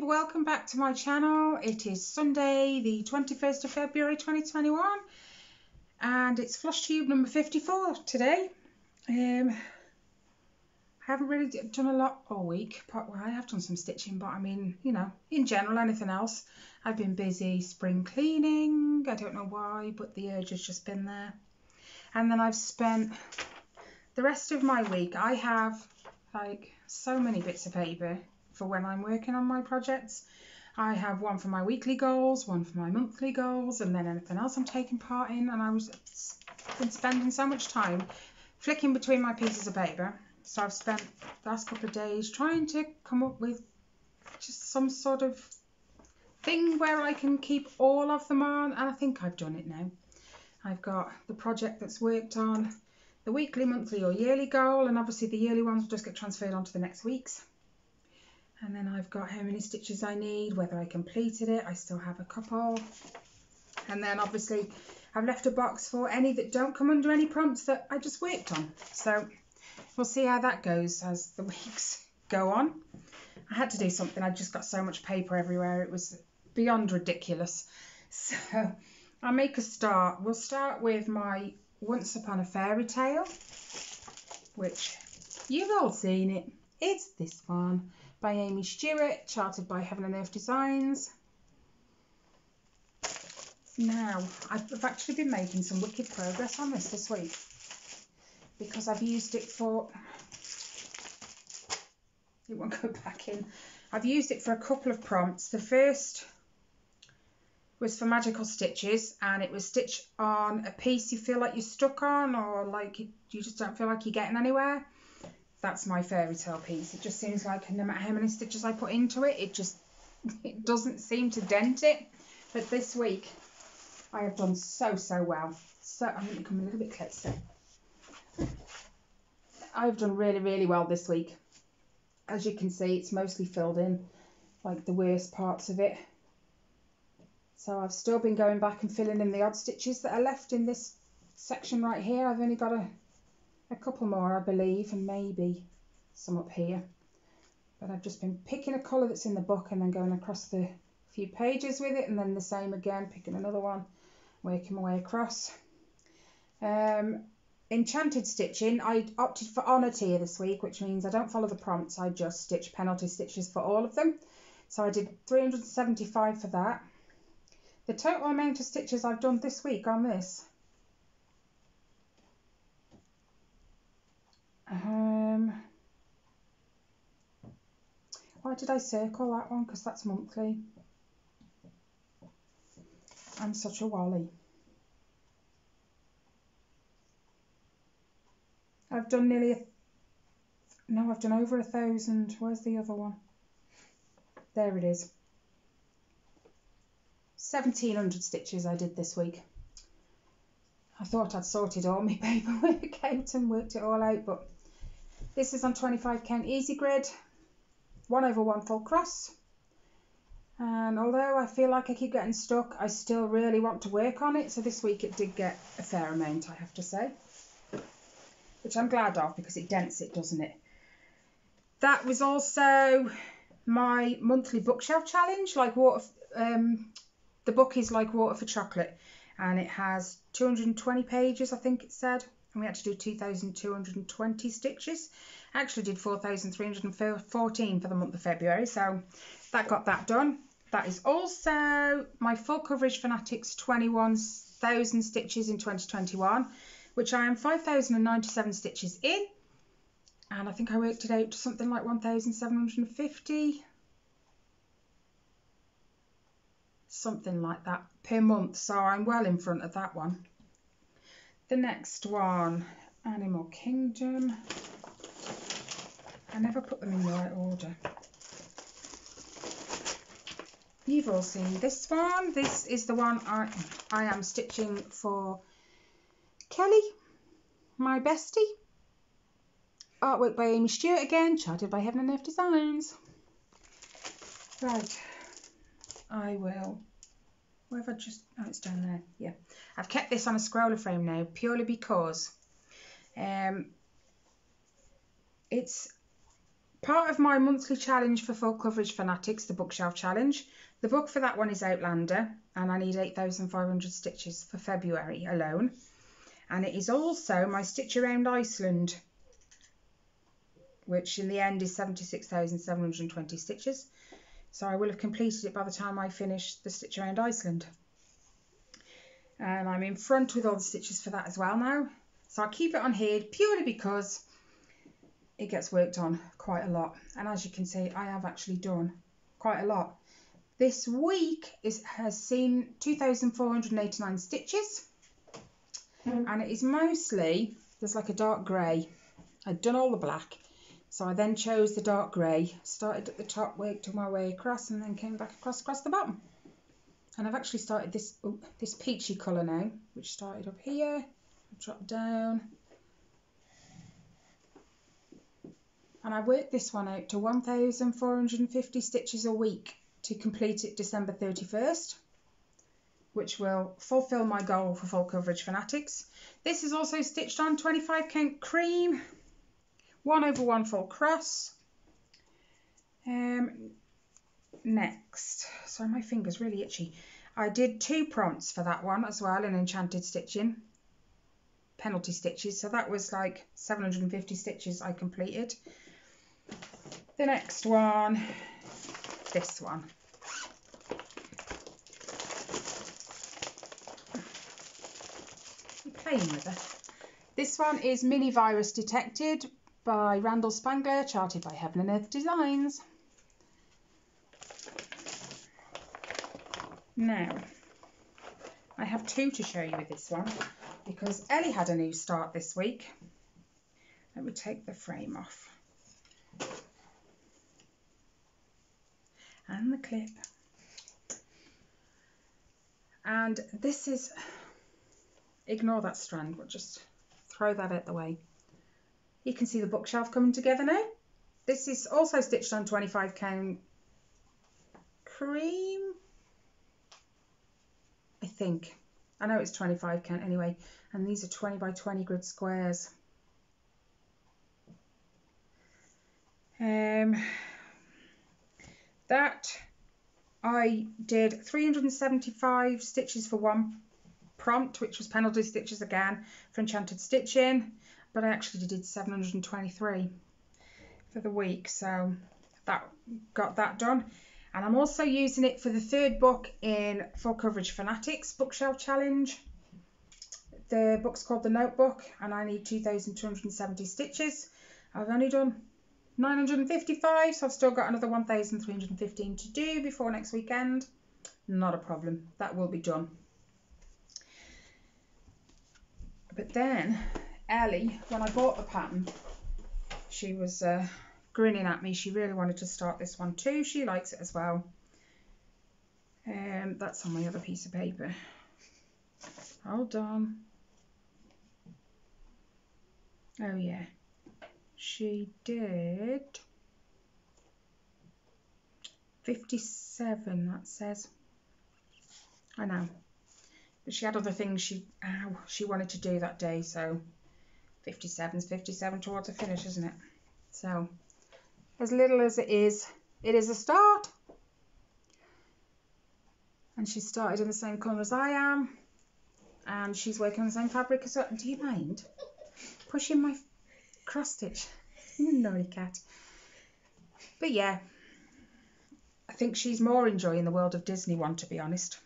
welcome back to my channel. It is Sunday the 21st of February 2021 and it's Flosstube number 54 today. I haven't really done a lot all week, but well, I have done some stitching, but I mean, you know, in general, anything else. I've been busy spring cleaning, I don't know why, but the urge has just been there. And then I've spent the rest of my week, I have like so many bits of paper for when I'm working on my projects. I have one for my weekly goals, one for my monthly goals, and then anything else I'm taking part in. And I've been spending so much time flicking between my pieces of paper. So I've spent the last couple of days trying to come up with just some sort of thing where I can keep all of them on, and I think I've done it now. I've got the project that's worked on, the weekly, monthly or yearly goal, and obviously the yearly ones will just get transferred onto the next week's. And then I've got how many stitches I need, whether I completed it, I still have a couple. And then obviously I've left a box for any that don't come under any prompts that I just worked on. So we'll see how that goes as the weeks go on. I had to do something, I just got so much paper everywhere, it was beyond ridiculous. So I'll make a start. We'll start with my Once Upon a Fairy Tale, which you've all seen it. It's this one by Amy Stewart, charted by Heaven and Earth Designs. Now, I've actually been making some wicked progress on this week because I've used it for, it won't go back in. I've used it for a couple of prompts. The first was for magical stitches, and it was stitched on a piece you feel like you're stuck on, or like you just don't feel like you're getting anywhere. That's my fairy tale piece. It just seems like no matter how many stitches I put into it, it doesn't seem to dent it. But this week I have done so well. So I'm going to come a little bit closer. I've done really well this week. As you can see, it's mostly filled in like the worst parts of it. So I've still been going back and filling in the odd stitches that are left in this section right here. I've only got a couple more, I believe, and maybe some up here. But I've just been picking a colour that's in the book and then going across the few pages with it, and then the same again, picking another one, working my way across. Enchanted stitching, I opted for honour tier this week, which means I don't follow the prompts, I just stitch penalty stitches for all of them. So I did 375 for that. The total amount of stitches I've done this week on this, why did I circle that one? Because that's monthly. I'm such a wally. I've done I've done over 1,000. Where's the other one? There it is. 1,700 stitches I did this week. I thought I'd sorted all my paperwork out and worked it all out, but this is on 25 count easy grid, 1/1 full cross. And although I feel like I keep getting stuck, I still really want to work on it. So this week it did get a fair amount, I have to say, which I'm glad of because it dents it, doesn't it? That was also my monthly bookshelf challenge, like water. The book is like water for chocolate, and it has 220 pages, I think it said, and we had to do 2,220 stitches. I actually did 4,314 for the month of February, so that got that done. That is also my full coverage Fanatics 21,000 stitches in 2021, which I am 5,097 stitches in, and I think I worked it out to something like 1,750. Something like that per month, so I'm well in front of that one. The next one, Animal Kingdom. I never put them in the right order. You've all seen this one. This is the one I am stitching for Kelly, my bestie. Artwork by Amy Stewart again, charted by Heaven and Earth Designs. Right. I will, where have I just, oh, it's down there, yeah. I've kept this on a scroller frame now, purely because it's part of my monthly challenge for full coverage fanatics, the bookshelf challenge. The book for that one is Outlander, and I need 8,500 stitches for February alone. And it is also my Stitch Around Iceland, which in the end is 76,720 stitches. So I will have completed it by the time I finish the Stitch Around Iceland. And I'm in front with all the stitches for that as well now. So I keep it on HAED purely because it gets worked on quite a lot. And as you can see, I have actually done quite a lot. This week has seen 2,489 stitches. And it is mostly, there's like a dark grey. I'd done all the black. So I then chose the dark grey, started at the top, worked my way across, and then came back across the bottom. And I've actually started this peachy colour now, which started up here, dropped down. And I worked this one out to 1,450 stitches a week to complete it December 31st, which will fulfil my goal for full coverage fanatics. This is also stitched on 25 count cream, 1/1 full cross. Next, sorry, my finger's really itchy. I did 2 prompts for that one as well in enchanted stitching, penalty stitches. So that was like 750 stitches I completed. The next one, this one. I'm playing with it. This one is Mini Virus Detected by Randall Spangler, charted by Heaven and Earth Designs. Now, I have 2 to show you with this one because Ellie had a new start this week. Let me take the frame off. And the clip. And this is, ignore that strand, we'll just throw that out the way. You can see the bookshelf coming together now. This is also stitched on 25 count cream, I think. I know it's 25 count anyway, and these are 20 by 20 grid squares. That I did 375 stitches for one prompt, which was penalty stitches again for enchanted stitching, but I actually did 723 for the week, so that got that done. And I'm also using it for the 3rd book in Full Coverage Fanatics Bookshelf Challenge. The book's called The Notebook, and I need 2,270 stitches. I've only done 955, so I've still got another 1,315 to do before next weekend. Not a problem, that will be done. But then Ellie, when I bought the pattern, she was grinning at me. She really wanted to start this one too. She likes it as well. That's on my other piece of paper. Hold on. Oh yeah, she did 57, that says. I know, but she had other things she wanted to do that day, so 57's 57 towards a finish, isn't it? So as little as it is a start. And she started in the same colour as I am, and she's working on the same fabric as well. Do you mind pushing my cross stitch? You naughty cat. But yeah, I think she's more enjoying the World of Disney one, to be honest.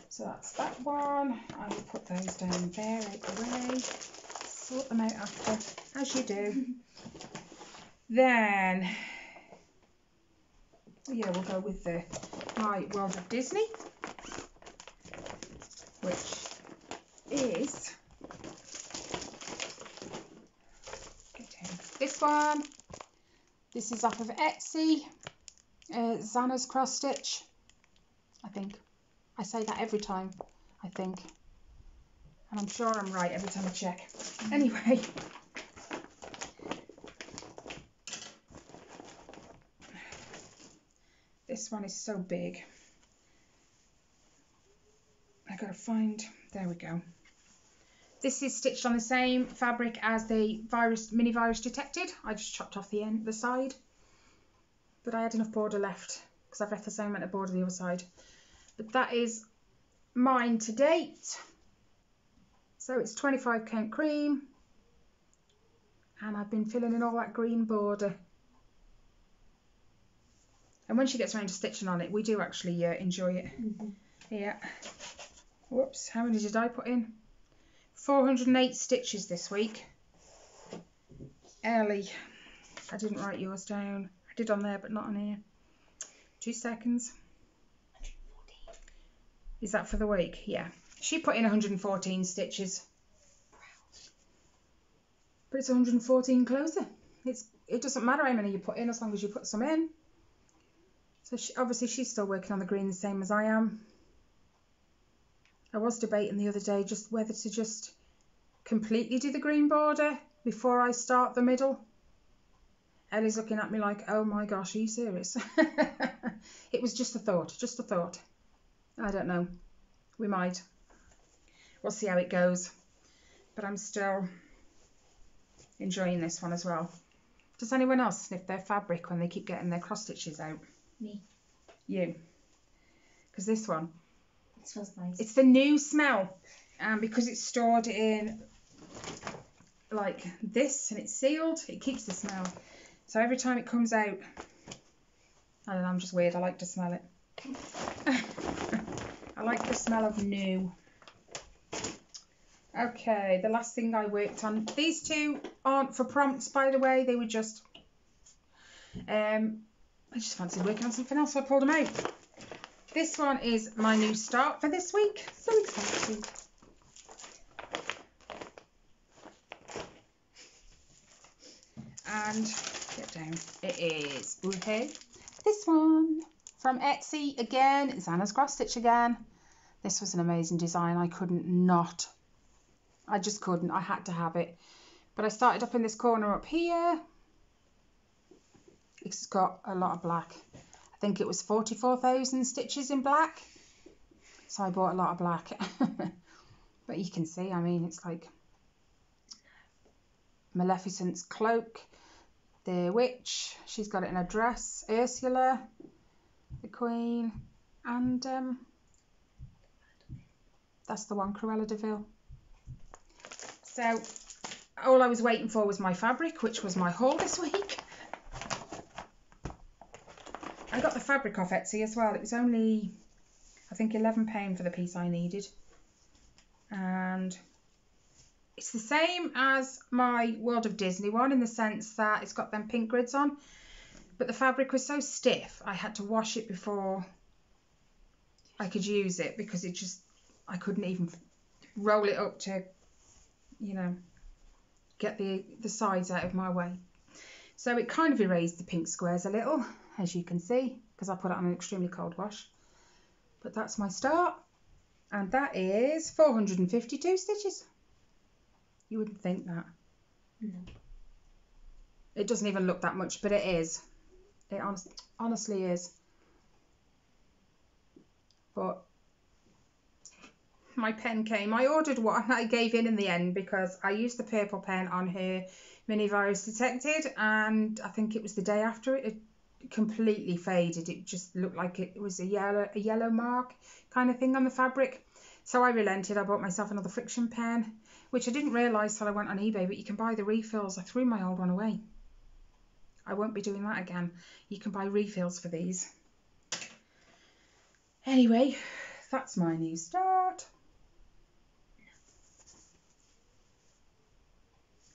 So that's that one. I will put those down there out the way. Sort them out after, as you do. Then, yeah, we'll go with my World of Disney, which is this one. This is off of Etsy, Xana's cross stitch, I think. I say that every time, I think, and I'm sure I'm right every time I check. Anyway, this one is so big. I gotta find, there we go. This is stitched on the same fabric as the mini virus detected. I just chopped off the side, but I had enough border left because I've left the same amount of border the other side. But that is mine to date. So it's 25 count cream, and I've been filling in all that green border. And when she gets around to stitching on it, we do actually enjoy it. Yeah. Whoops, how many did I put in? 408 stitches this week. Ellie, I didn't write yours down. I did on there, but not on here. 2 seconds. 114. Is that for the week? Yeah. She put in 114 stitches. But it's 114 closer. It doesn't matter how many you put in as long as you put some in. So obviously she's still working on the green the same as I am. I was debating the other day just whether to just completely do the green border before I start the middle. Ellie's looking at me like, oh my gosh, are you serious? It was just a thought, just a thought. I don't know. We might. We'll see how it goes. But I'm still enjoying this one as well. Does anyone else sniff their fabric when they keep getting their cross stitches out? Me. You. Because this one, it smells nice. It's the new smell. And because it's stored in like this and it's sealed, it keeps the smell. So every time it comes out, I don't know, I'm just weird. I like to smell it. I like the smell of new. Okay, the last thing I worked on. These two aren't for prompts, by the way. They were just... I just fancied working on something else, so I pulled them out. This one is my new start for this week. So excited. And get down. It is this one from Etsy again. It's Anna's cross stitch again. This was an amazing design. I couldn't not. I just couldn't. I had to have it. But I started up in this corner up here. It's got a lot of black. I think it was 44,000 stitches in black. So I bought a lot of black. But you can see, I mean, it's like Maleficent's cloak, the witch, she's got it in a dress, Ursula, the queen, and that's the one, Cruella de Vil. So all I was waiting for was my fabric, which was my haul this week. I got the fabric off Etsy as well. It was only, I think, £11 for the piece I needed. And it's the same as my World of Disney one in the sense that it's got them pink grids on. But the fabric was so stiff, I had to wash it before I could use it because it just, I couldn't even roll it up to, you know, get the sides out of my way. So it kind of erased the pink squares a little, as you can see, because I put it on an extremely cold wash. But that's my start, and that is 452 stitches. You wouldn't think that. No. It doesn't even look that much, but it is. It honestly is. But my pen came. I ordered one. I gave in the end because I used the purple pen on her mini virus detected, and I think it was the day after it completely faded. It just looked like it was a yellow mark kind of thing on the fabric. So I relented. I bought myself another friction pen, which I didn't realise till I went on eBay, but you can buy the refills. I threw my old one away. I won't be doing that again. You can buy refills for these. Anyway, that's my new start.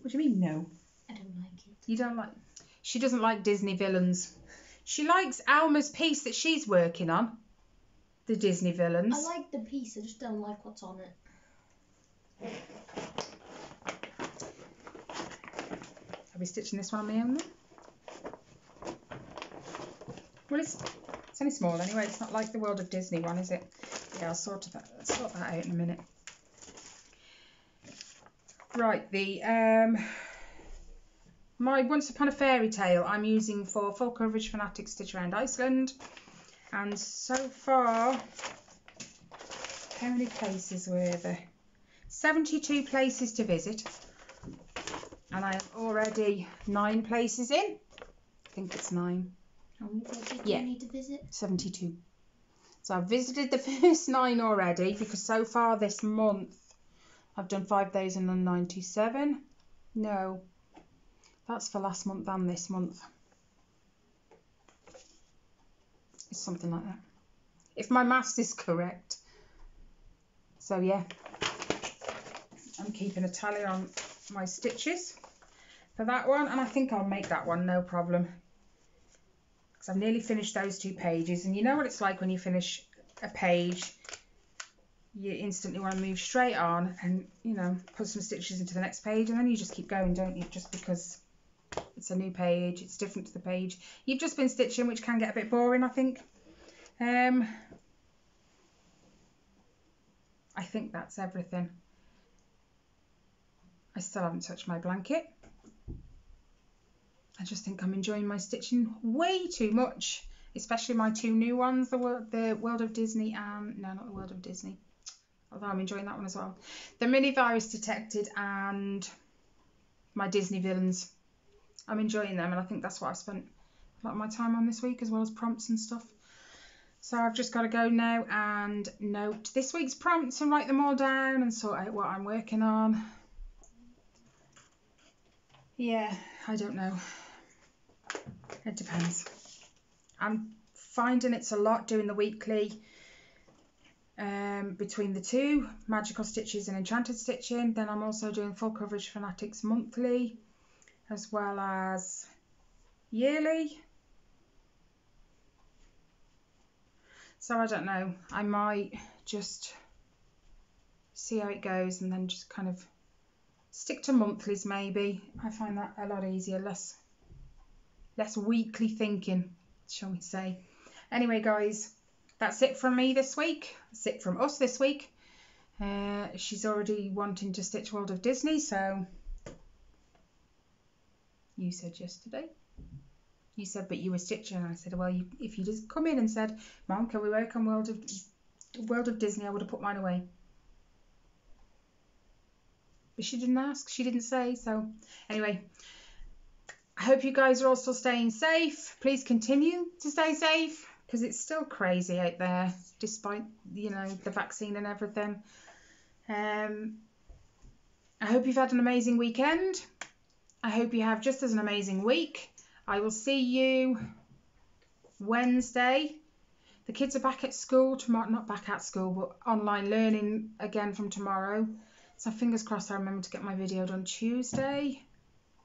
What do you mean, no? I don't like it. You don't like... She doesn't like Disney villains. She likes Alma's piece that she's working on. The Disney villains. I like the piece, I just don't like what's on it. Are we stitching this one on my own then? Well, it's only small anyway. It's not like the World of Disney one, is it? Yeah, I'll sort that out in a minute. Right, the my Once Upon a Fairy Tale I'm using for full coverage Fanatic Stitch Around Iceland, and so far, how many cases were there? 72 places to visit. And I am already 9 places in. I think it's 9. How many places do you need to visit? 72. So I've visited the first 9 already, because so far this month I've done 5,097. No, that's for last month and this month. It's something like that, if my maths is correct. So yeah, I'm keeping a tally on my stitches for that one, and I think I'll make that one no problem, because I've nearly finished those 2 pages, and you know what it's like when you finish a page, you instantly want to move straight on and, you know, put some stitches into the next page, and then you just keep going, don't you, just because it's a new page, it's different to the page you've just been stitching, which can get a bit boring, I think. I think that's everything. I still haven't touched my blanket. I just think I'm enjoying my stitching way too much, especially my 2 new ones, the World of Disney and, no, not the World of Disney, although I'm enjoying that one as well, the Mini Virus Detected and my Disney Villains. I'm enjoying them, and I think that's what I've spent a lot of my time on this week, as well as prompts and stuff. So I've just got to go now and note this week's prompts and write them all down and sort out what I'm working on. Yeah, I don't know. It depends. I'm finding it's a lot doing the weekly between the 2, Magical Stitches and Enchanted Stitching. Then I'm also doing Full Coverage Fanatics monthly, as well as yearly. So I don't know, I might just see how it goes and then just kind of stick to monthlies maybe. I find that a lot easier, less weekly thinking, shall we say. Anyway guys, that's it from me this week. That's it from us this week. She's already wanting to stitch World of Disney, so you said yesterday. You said, but you were stitching. And I said, well, if you just come in and said, Mum, can we work on World of Disney, I would have put mine away. But she didn't ask, she didn't say. So anyway, I hope you guys are all still staying safe. Please continue to stay safe, because it's still crazy out there, despite, you know, the vaccine and everything. I hope you've had an amazing weekend. I hope you have just as an amazing week. I will see you Wednesday. The kids are back at school tomorrow, not back at school, but online learning again from tomorrow. So fingers crossed I remember to get my video done Tuesday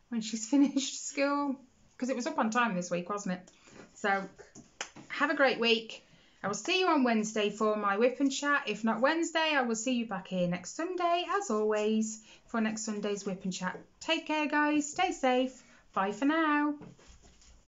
when she's finished school, because it was up on time this week, wasn't it? So have a great week. I will see you on Wednesday for my whip and chat. If not Wednesday, I will see you back here next Sunday, as always, for next Sunday's whip and chat. Take care, guys. Stay safe. Bye for now.